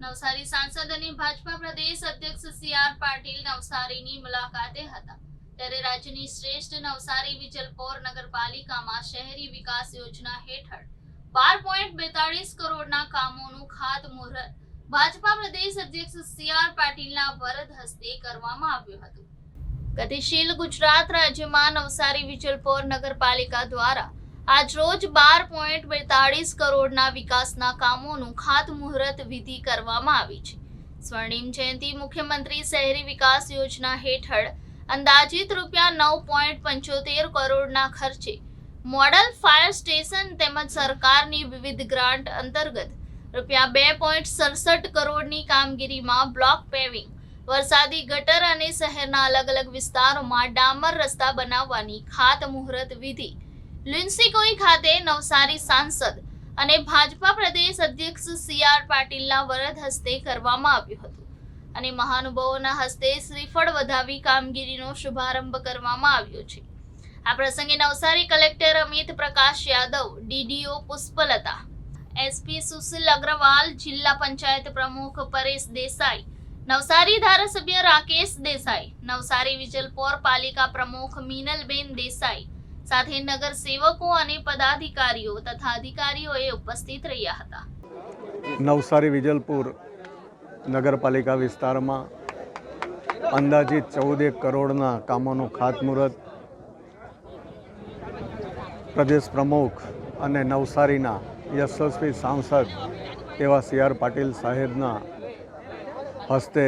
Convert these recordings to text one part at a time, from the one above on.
નવસારી સાંસદ અને ભાજપા પ્રદેશ અધ્યક્ષ સી.આર. પાટીલ નવસારીની મુલાકાતે હતા ત્યારે રાજ્યની શ્રેષ્ઠ નવસારી વિજલપોર નગરપાલિકામાં શહેરી વિકાસ યોજના હેઠળ 12.42 કરોડના કામોનું ખાતમુહૂર્ત ભાજપા પ્રદેશ અધ્યક્ષ સી.આર. પાટીલના વરદ હસ્તે કરવામાં આવ્યું હતું। ગતિશીલ ગુજરાત રાજ્યમાં નવસારી વિજલપોર નગરપાલિકા દ્વારા આજરોજ 12.42 કરોડના વિકાસના કામોનું ખાતમુહૂર્ત વિધિ કરવામાં આવી છે। સ્વર્ણિમ જયંતિ મુખ્યમંત્રી શહેરી વિકાસ યોજના હેઠળ અંદાજિત ₹9.75 કરોડના ખર્ચે મોડલ ફાયર સ્ટેશન તેમજ સરકારની વિવિધ ગ્રાન્ટ અંતર્ગત ₹2.67 કરોડની કામગીરીમાં બ્લોક પેવિંગ, વરસાદી ગટર અને શહેરના અલગ અલગ વિસ્તારોમાં ડામર રસ્તા બનાવવાની ખાતમુહૂર્ત વિધિ લુન્સીકોઈ ખાતે નવસારી સાંસદ અને ભાજપા પ્રદેશ અધ્યક્ષ સી.આર. પાટીલના વરદ હસ્તે કરવામાં આવ્યું હતું અને મહાનુભાવોના હસ્તે શ્રીફળ વધાવી કામગીરીનો શુભારંભ કરવામાં આવ્યો છે। આ પ્રસંગે નવસારી કલેક્ટર અમિત પ્રકાશ યાદવ, ડીડીઓ પુષ્પલતા, એસપી સુશીલ અગ્રવાલ, જિલ્લા પંચાયત પ્રમુખ પરેશ દેસાઈ, નવસારી ધારાસભ્ય રાકેશ દેસાઈ, નવસારી વિજલપોર પાલિકા પ્રમુખ મીનલબેન દેસાઈ સાથે નગર સેવકો અને પદાધિકારીઓ તથા અધિકારીઓએ ઉપસ્થિત રહ્યા હતા। નવસારી વિજલપુર નગરપાલિકા વિસ્તારમાં અંદાજિત 14 કરોડના કામોનું ખાતમુહૂર્ત પ્રદેશ પ્રમુખ અને નવસારીના યશસ્વી સાંસદ એવા સી.આર. પાટીલ સાહેબના હસ્તે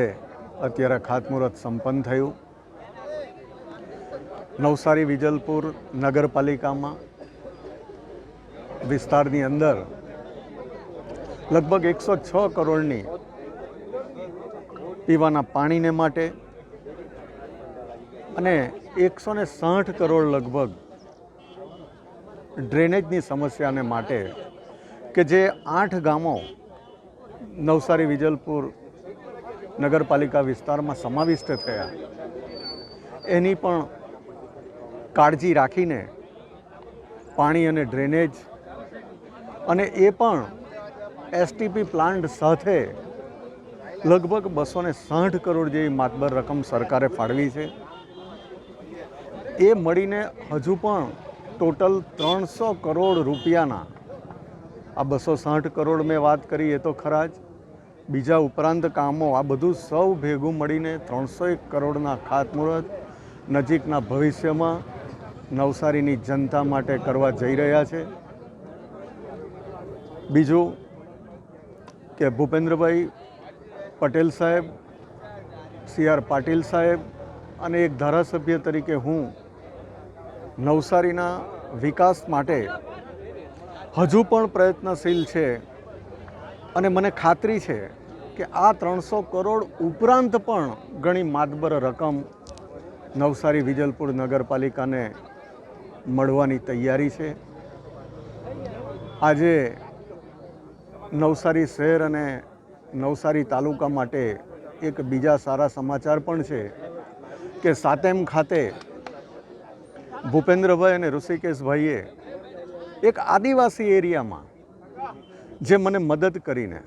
અત્યારે ખાતમુહૂર્ત સંપન્ન થયું। નવસારી વિજલપુર નગરપાલિકામાં વિસ્તારની અંદર લગભગ 106 કરોડની પીવાના પાણીને માટે અને 160 કરોડ લગભગ ડ્રેનેજની સમસ્યાને માટે કે જે 8 ગામો નવસારી વિજલપુર નગરપાલિકા વિસ્તારમાં સમાવિષ્ટ થયા એની પણ કાળજી રાખીને પાણી અને ડ્રેનેજ અને એ પણ એસટીપી પ્લાન્ટ સાથે લગભગ 260 કરોડ જેવી માતબર રકમ સરકારે ફાળવી છે। એ મળીને હજુ પણ ટોટલ 300 કરોડ રૂપિયાના આ 260 કરોડ મેં વાત કરી એ તો ખરા જ, બીજા ઉપરાંત કામો આ બધું સૌ ભેગું મળીને 301 કરોડના ખાતમુહૂર્ત નજીકના ભવિષ્યમાં નવસારીની જનતા માટે કરવા જઈ રહ્યા છે। બીજું કે ભૂપેન્દ્રભાઈ પટેલ સાહેબ, સી.આર. પાટીલ સાહેબ અને એક ધારાસભ્ય તરીકે હું નવસારીના વિકાસ માટે હજુ પણ પ્રયત્નશીલ છે અને મને ખાતરી છે કે આ 300 કરોડ ઉપરાંત પણ ઘણી માતબર રકમ નવસારી વિજલપુર નગરપાલિકાને મળવાની તૈયારી છે। આજે નવસારી શહેર અને નવસારી તાલુકા માટે એક બીજા સારા સમાચાર પણ છે કે સાતેમ ખાતે ભૂપેન્દ્રભાઈ અને ઋષિકેશભાઈએ એક આદિવાસી એરિયામાં જે મને મદદ કરીને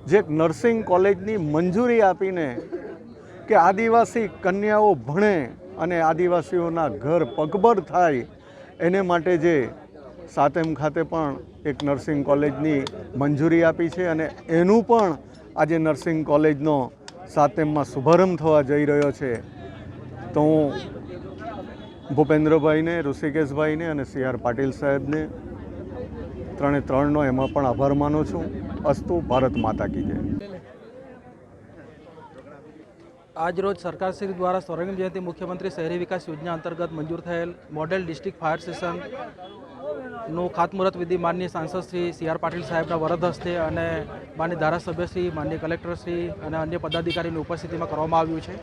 જે એક નર્સિંગ કોલેજની મંજૂરી આપીને કે આદિવાસી કન્યાઓ ભણે અને આદિવાસીઓના ઘર પગભર થાય એને માટે જે સાતેમ ખાતે પણ એક નર્સિંગ કોલેજની મંજૂરી આપી છે અને એનું પણ આજે નર્સિંગ કોલેજનો સાતેમમાં શુભારંભ થવા જઈ રહ્યો છે। તો હું ભૂપેન્દ્રભાઈને, ઋષિકેશભાઈને અને સી.આર. પાટીલ સાહેબને ત્રણનો એમાં પણ આભાર માનું છું। અસ્તુ, ભારત માતા કી જય। આજરોજ સરકારશ્રી દ્વારા સ્વર્ણિમ જયંતિ મુખ્યમંત્રી શહેરી વિકાસ યોજના અંતર્ગત મંજૂર થયેલ મોડેલ ડિસ્ટ્રિક્ટ ફાયર સ્ટેશનનું ખાતમુહૂર્ત વિધિ માનનીય સાંસદ શ્રી સી.આર. પાટીલ સાહેબના વરદ હસ્તે અને માનનીય ધારાસભ્યશ્રી, માનનીય કલેક્ટરશ્રી અને અન્ય પદાધિકારીની ઉપસ્થિતિમાં કરવામાં આવ્યું છે।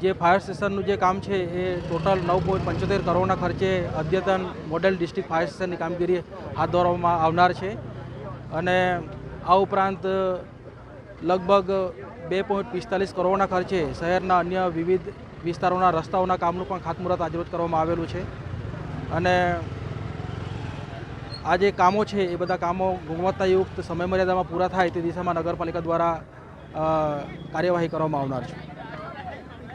જે ફાયર સ્ટેશનનું જે કામ છે એ ટોટલ 9.75 કરોડના ખર્ચે અદ્યતન મોડેલ ડિસ્ટ્રિક્ટ ફાયર સ્ટેશનની કામગીરી હાથ ધરવામાં આવનાર છે અને આ ઉપરાંત લગભગ 2.45 કરોડના ખર્ચે શહેરના અન્ય વિવિધ વિસ્તારોના રસ્તાઓના કામનું પણ ખાતમુહૂર્ત આજરોજ કરવામાં આવેલું છે અને આ જે કામો છે એ બધા કામો ગુણવત્તાયુક્ત સમયમર્યાદામાં પૂરા થાય તે દિશામાં નગરપાલિકા દ્વારા કાર્યવાહી કરવામાં આવનાર છે.